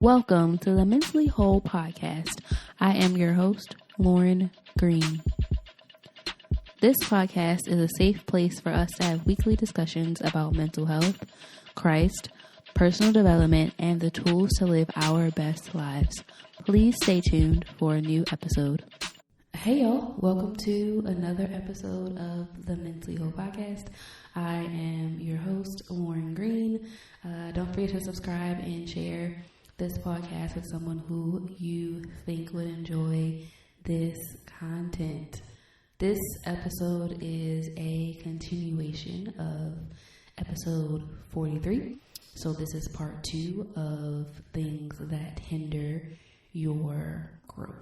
Welcome to the Mentally Whole podcast. I am your host, Lauren Green. This podcast is a safe place for us to have weekly discussions about mental health, Christ, personal development, and the tools to live our best lives. Please stay tuned for a new episode. Hey y'all, welcome to another episode of the Mentally Whole podcast. I am your host, Lauren Green. Don't forget to subscribe and share this podcast with someone who you think would enjoy this content. This episode is a continuation of episode 43. So this is part 2 of things that hinder your growth,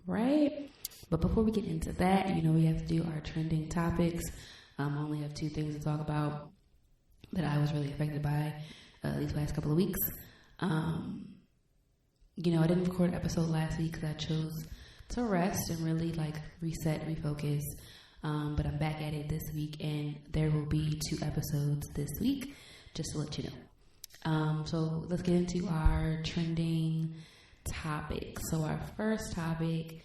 right? But before we get into that, we have to do our trending topics. I only have 2 things to talk about that I was really affected by these last couple of weeks. I didn't record an episode last week because I chose to rest and really reset, refocus. But I'm back at it this week, and there will be 2 episodes this week, just to let you know. So let's get into our trending topics. So our first topic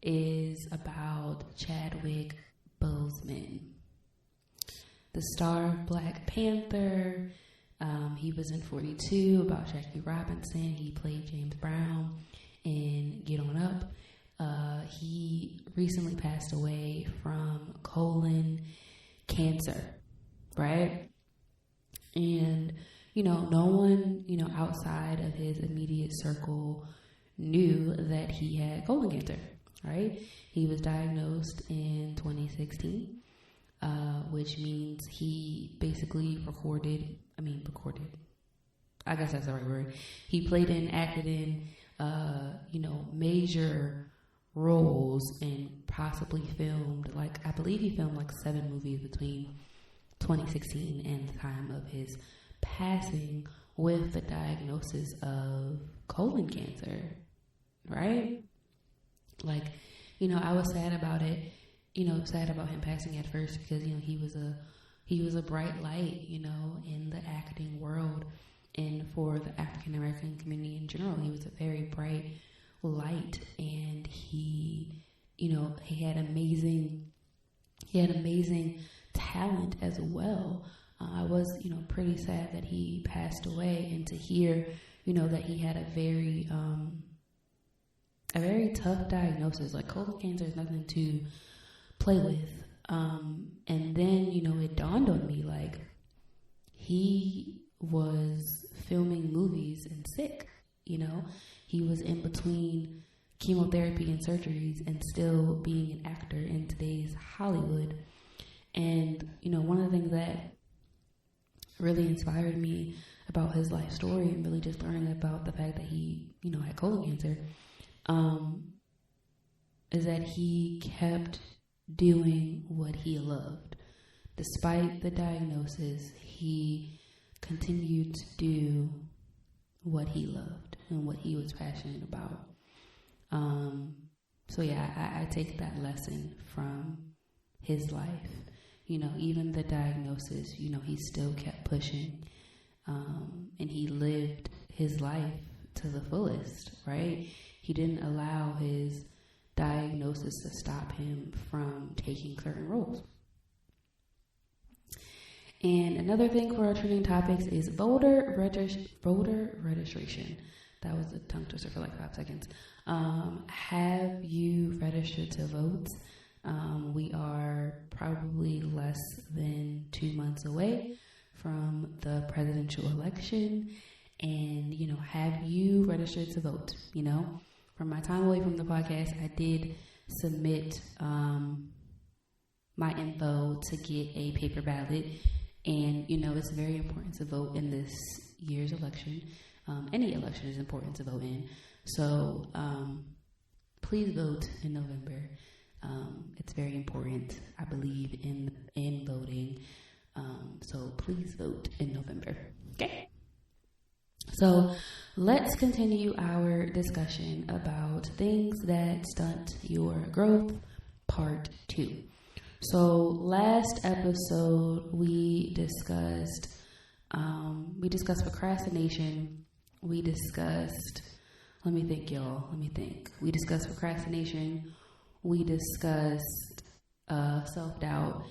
is about Chadwick Boseman, the star of Black Panther. He was in 42, about Jackie Robinson. He played James Brown in Get On Up. He recently passed away from colon cancer, right? And, no one, outside of his immediate circle knew that he had colon cancer, right? He was diagnosed in 2016, which means he basically recorded, I guess that's the right word. He played and acted in, major roles and possibly filmed, I believe he filmed 7 movies between 2016 and the time of his passing with the diagnosis of colon cancer, right? I was sad about it, sad about him passing at first because, he was a bright light, in the acting world and for the African American community in general. He was a very bright light, and he had amazing talent as well. I was, pretty sad that he passed away, and to hear, that he had a very tough diagnosis. Colon cancer is nothing to play with. And then, it dawned on me, he was filming movies and sick, he was in between chemotherapy and surgeries and still being an actor in today's Hollywood. And, one of the things that really inspired me about his life story and really just learning about the fact that he, had colon cancer, is that he kept doing what he loved. Despite the diagnosis, he continued to do what he loved and what he was passionate about. I take that lesson from his life. Even the diagnosis, he still kept pushing. And he lived his life to the fullest, right? He didn't allow his diagnosis to stop him from taking certain roles. And another thing for our trending topics is voter registration. That was a tongue twister for 5 seconds. Have you registered to vote? We are probably less than 2 months away from the presidential election. And, have you registered to vote? From my time away from the podcast, I did submit my info to get a paper ballot. And, it's very important to vote in this year's election. Any election is important to vote in. So please vote in November. It's very important. I believe in voting. So please vote in November. Okay? So let's continue our discussion about things that stunt your growth, part 2. So last episode we discussed procrastination we discussed, let me think, y'all. Let me think. We discussed procrastination. We discussed self-doubt.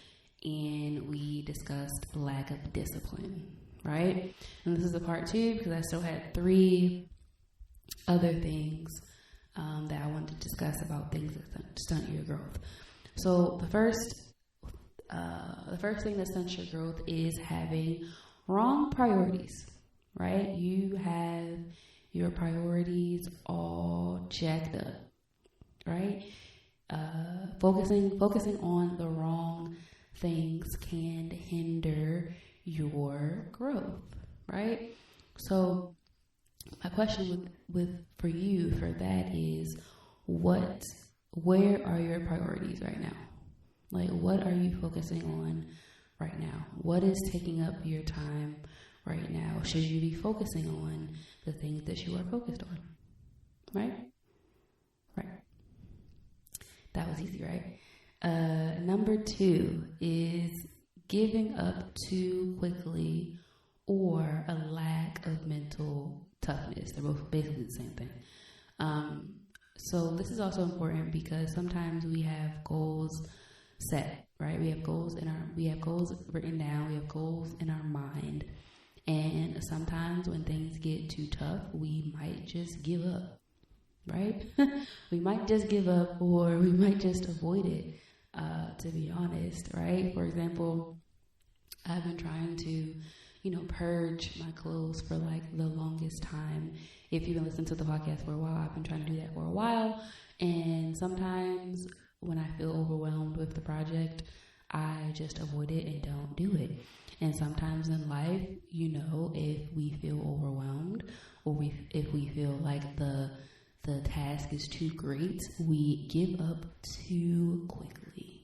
And we discussed lack of discipline, right? And this is a part 2 because I still had 3 other things that I wanted to discuss about things that stunt your growth. So the first thing that stunts your growth is having wrong priorities, right? You have your priorities all jacked up, right? Focusing on the wrong things can hinder your growth, right? So my question for you for that is, where are your priorities right now? Like, what are you focusing on right now? What is taking up your time right now? Should you be focusing on the things that you are focused on? Right? Right. That was easy, right? Number 2 is giving up too quickly or a lack of mental toughness. They're both basically the same thing. So this is also important because sometimes we have goals set, right? We have goals written down. We have goals in our mind. And sometimes when things get too tough, we might just give up, right? We might just give up, or we might just avoid it, to be honest, right? For example, I've been trying to, purge my clothes for like the longest time. If you've been listening to the podcast for a while, I've been trying to do that for a while. And sometimes when I feel overwhelmed with the project, I just avoid it and don't do it. And sometimes in life, if we feel overwhelmed, or if we feel like the task is too great, we give up too quickly.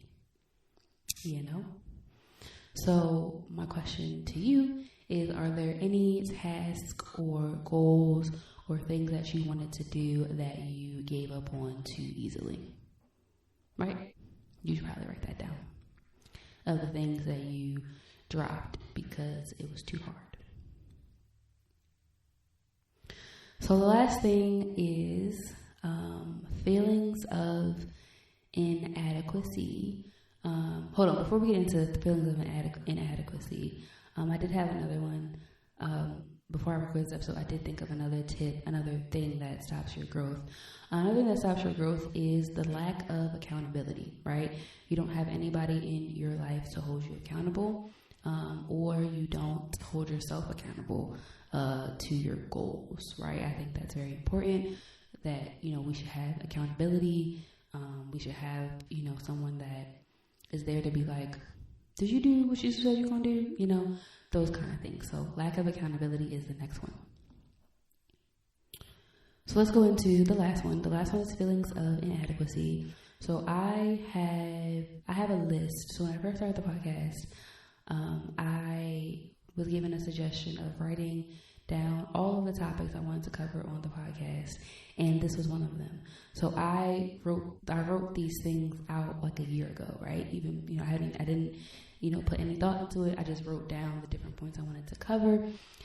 So my question to you is, are there any tasks or goals or things that you wanted to do that you gave up on too easily? Right? You should probably write that down. Of the things that you dropped because it was too hard. So the last thing is feelings of inadequacy. Hold on, before we get into the feelings of inadequacy, I did have another one. Before I recorded this episode, I did think of another thing that stops your growth. Another thing that stops your growth is the lack of accountability, right? You don't have anybody in your life to hold you accountable, or you don't hold yourself accountable to your goals, right? I think that's very important, that, we should have accountability. We should have, someone that is there to be like, did you do what you said you're going to do? Those kind of things. So lack of accountability is the next one. So let's go into the last one. The last one is feelings of inadequacy. So I have a list. So when I first started the podcast, I was given a suggestion of writing down all of the topics I wanted to cover on the podcast, and this was one of them. So I wrote these things out like a year ago, right? Even I didn't put any thought into it. I just wrote down the different points I wanted to cover,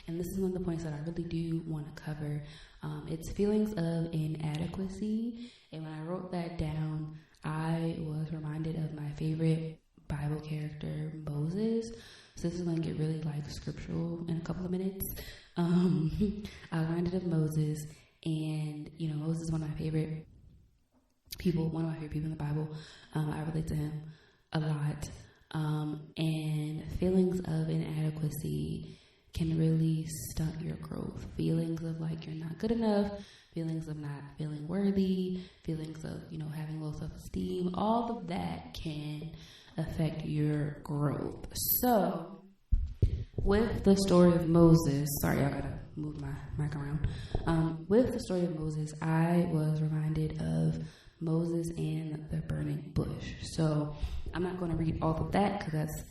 and this is one of the points that I really do want to cover. It's feelings of inadequacy, and when I wrote that down, I was reminded of my favorite Bible character, Moses. So this is going to get really scriptural in a couple of minutes. I was reminded of Moses, and Moses is one of my favorite people in the Bible. I relate to him a lot. And feelings of inadequacy can really stunt your growth. Feelings of you're not good enough, feelings of not feeling worthy, feelings of, having low self-esteem, all of that can affect your growth. So, with the story of Moses, sorry, I gotta move my mic around. With the story of Moses, I was reminded of Moses and the burning bush. So, I'm not going to read all of that because that's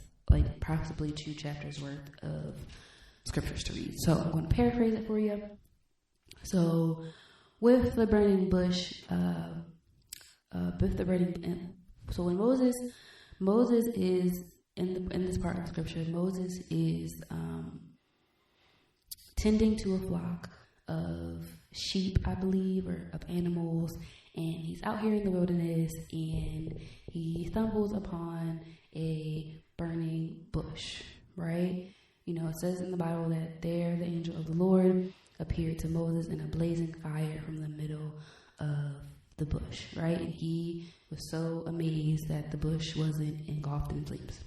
possibly 2 chapters worth of scriptures to read. So, I'm going to paraphrase it for you. So, with the burning bush, so when Moses is in this part of scripture, Moses is tending to a flock of sheep, I believe, or of animals, and he's out here in the wilderness, and he stumbles upon a burning bush, right? You know, it says in the Bible that there the angel of the Lord appeared to Moses in a blazing fire from the middle of the bush, right? And he was so amazed that the bush wasn't engulfed in flames.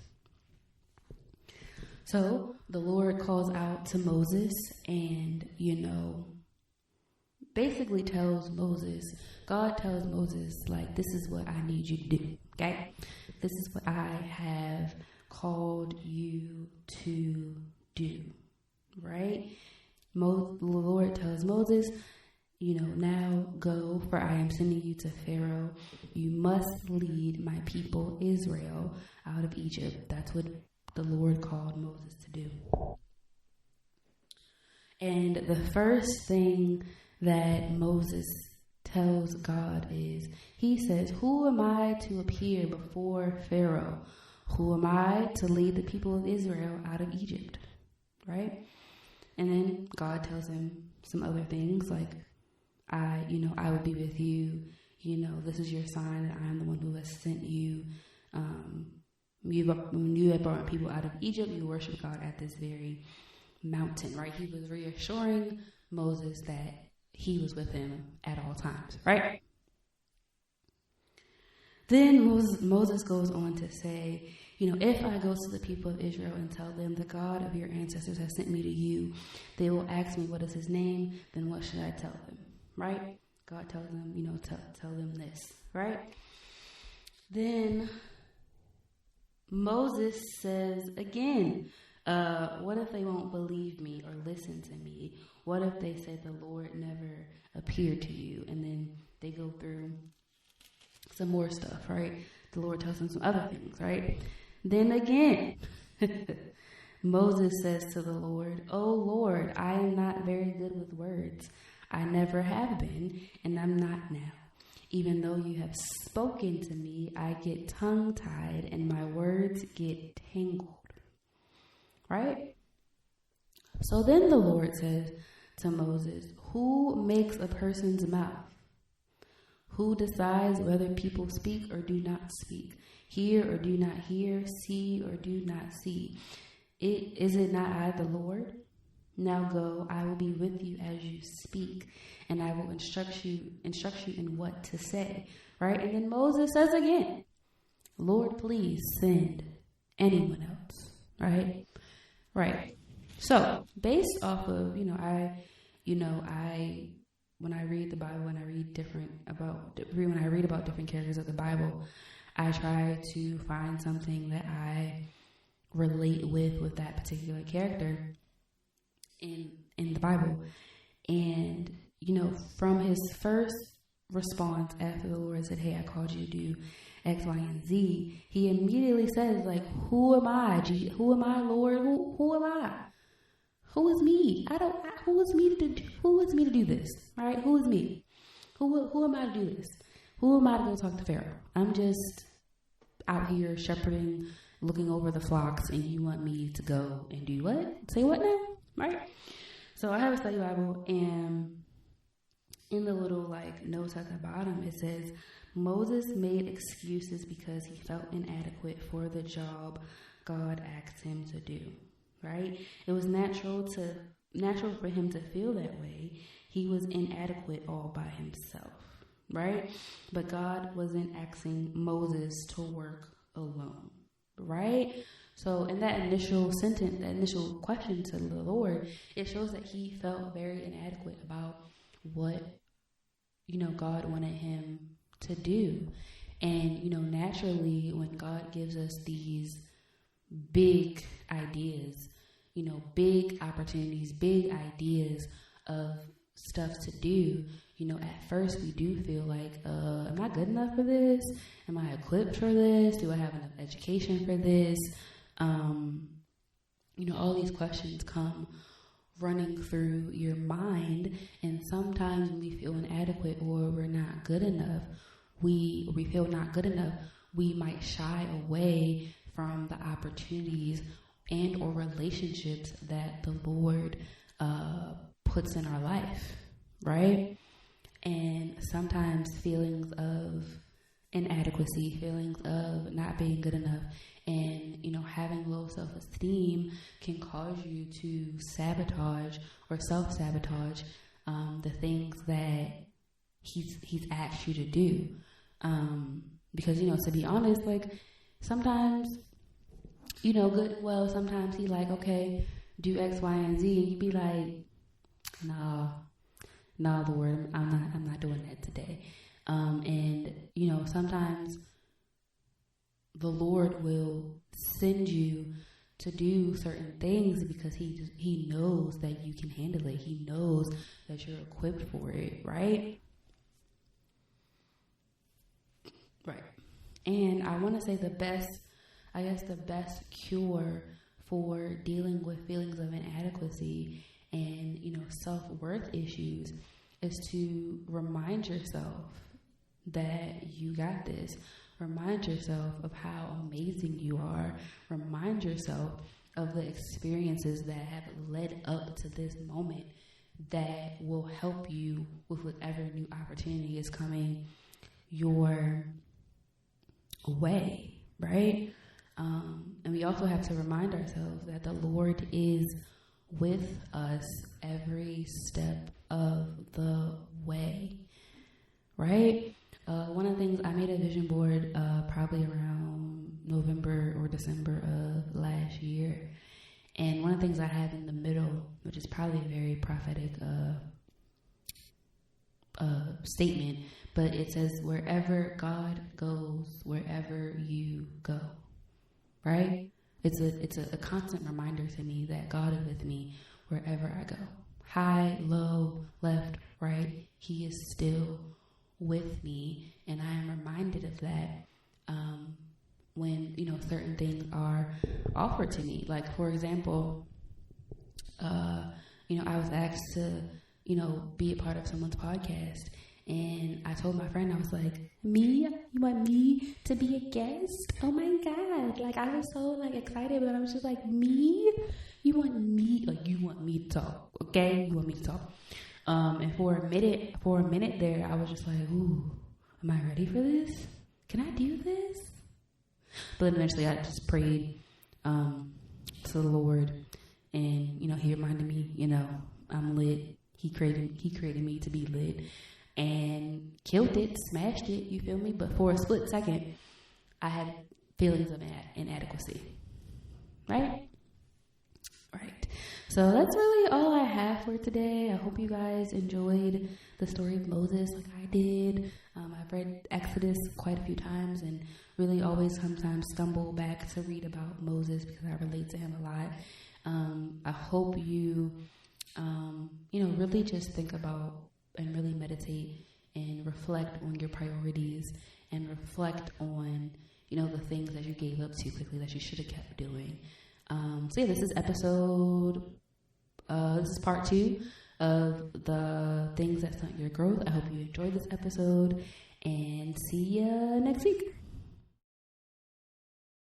So the Lord calls out to Moses and, basically tells Moses, God tells Moses, like, this is what I need you to do, okay? This is what I have called you to do, right? The Lord tells Moses, now go, for I am sending you to Pharaoh. You must lead my people Israel out of Egypt. That's what the Lord called Moses to do. And the first thing that Moses tells God is, he says, who am I to appear before Pharaoh? Who am I to lead the people of Israel out of Egypt? Right? And then God tells him some other things like, I will be with you. This is your sign that I am the one who has sent you. When you have brought people out of Egypt, you worship God at this very mountain, right? He was reassuring Moses that he was with him at all times, right? Then Moses goes on to say, if I go to the people of Israel and tell them the God of your ancestors has sent me to you, they will ask me, what is his name? Then what should I tell them, right? God tells them, tell them this, right? Then Moses says again, what if they won't believe me or listen to me? What if they say the Lord never appeared to you? And then they go through some more stuff, right? The Lord tells them some other things, right? Then again, Moses says to the Lord, oh Lord, I am not very good with words. I never have been, and I'm not now. Even though you have spoken to me, I get tongue-tied and my words get tangled. Right? So then the Lord says to Moses, who makes a person's mouth? Who decides whether people speak or do not speak, hear or do not hear, see or do not see? Is it not I, the Lord? Now go, I will be with you as you speak, and I will instruct you in what to say. Right? And then Moses says again, Lord, please send anyone else. Right? Right. So based off of, when I read the Bible and when I read about different characters of the Bible, I try to find something that I relate with that particular character in the Bible. And, from his first response after the Lord said, hey, I called you to do X, Y, and Z, he immediately says, like, who am I? Who am I, Lord? Who am I? Who is me? Who is me to do this? All right? Who is me? Who am I to do this? Who am I to go talk to Pharaoh? I'm just out here shepherding, looking over the flocks, and you want me to go and do what? Say what now? Right? So I have a study Bible, and in the little notes at the bottom, it says, Moses made excuses because he felt inadequate for the job God asked him to do. Right? It was natural for him to feel that way. He was inadequate all by himself. Right? But God wasn't asking Moses to work alone. Right? So in that initial sentence, that initial question to the Lord, it shows that he felt very inadequate about what, God wanted him to do. And, naturally, when God gives us these big ideas, big opportunities, big ideas of stuff to do, at first we do feel like, am I good enough for this? Am I equipped for this? Do I have enough education for this? All these questions come running through your mind, and sometimes when we feel inadequate or we're not good enough, we feel not good enough, we might shy away from the opportunities and or relationships that the Lord puts in our life, right? And sometimes feelings of inadequacy, feelings of not being good enough, and, you know, having low self-esteem can cause you to sabotage or self-sabotage the things that he's asked you to do. Because, you know, to be honest, like, sometimes, you know, sometimes he like, okay, do X, Y, and Z, and you be like, nah, Lord, I'm not doing that today. And, you know, sometimes the Lord will send you to do certain things because he knows that you can handle it. He knows that you're equipped for it, right? Right. And I want to say the best cure for dealing with feelings of inadequacy and, you know, self-worth issues is to remind yourself that you got this. Remind yourself of how amazing you are. Remind yourself of the experiences that have led up to this moment that will help you with whatever new opportunity is coming your way, right? And we also have to remind ourselves that the Lord is with us every step of the way, right? One of the things, I made a vision board probably around November or December of last year. And one of the things I have in the middle, which is probably a very prophetic statement, but it says, wherever God goes, wherever you go, right? It's a constant reminder to me that God is with me wherever I go. High, low, left, right, He is still with me, and I am reminded of that when, you know, certain things are offered to me. Like, for example, you know, I was asked to, you know, be a part of someone's podcast, and I told my friend, I was like, me? You want me to be a guest? Oh my God. Like, I was so, like, excited, but I was just like, me? You want me? Like, you want me to talk, okay? You want me to talk. And for a minute there, I was just like, ooh, am I ready for this? Can I do this? But then eventually I just prayed to the Lord, and, you know, He reminded me, you know, I'm lit. He created me to be lit, and killed it, smashed it, you feel me? But for a split second, I had feelings of inadequacy, right? Right. So that's really all I have for today. I hope you guys enjoyed the story of Moses like I did. I've read Exodus quite a few times and really always sometimes stumble back to read about Moses because I relate to him a lot. I hope you, you know, really just think about and really meditate and reflect on your priorities and reflect on, you know, the things that you gave up too quickly that you should have kept doing. So yeah, this is part 2 of the things that stunt your growth. I hope you enjoyed this episode, and see ya next week.